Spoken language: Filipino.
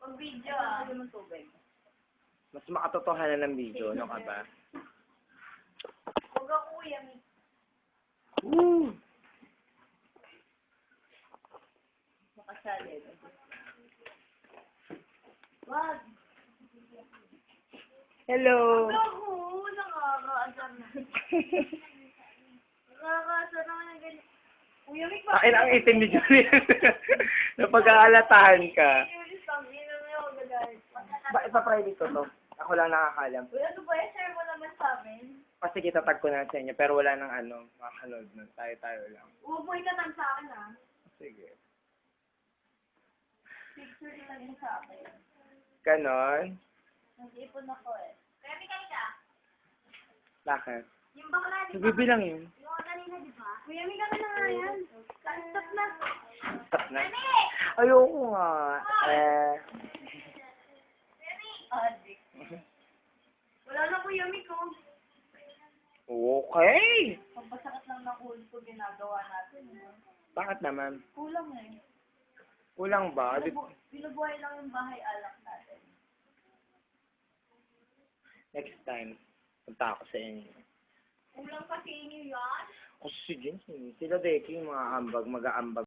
Pag-video ah. Ano naman tubig? Mas makatotohanan ng video, ano ka ba? Huwag ako yummy. Woo! Makasalid. Wag. Hello! Ako, nakakaasar na. Nakakaasar naman ng ganyan. Kuya Mick, Akin ang itim ni Julian. Napag-aalatahan ka. Bakit pa private ko to? Ako lang nakakalam. Uy, ano ba yan? Share mo naman sa amin. Kasi kita tag ko na sa inyo, pero wala nang ano, makakanood nun. Tayo-tayo lang. Huwag mo itatag sa akin ah. Sige. Picture lang yun sa akin. Ganon? Nag-ipon ako eh. Kaya may kanina. Bakit? Yung bakla, di ba? Nagbibilang yun. Yung kanina, di ba? Kuya, may kami na nga yan. Stop na. Stop na. Ayoko nga. Adik. Wala na Kuya Mick oh. Okay. Pampasakit lang ng ulo ko ginagawa natin. Bakit naman? Kulang eh. Kulang ba? Binubuhay lang yung bahay alak natin. Next time, punta ako sa inyo. Kulang kasi inyo yan. Kasi si Jensen, sila Becky, mga ambag, mag-aambag.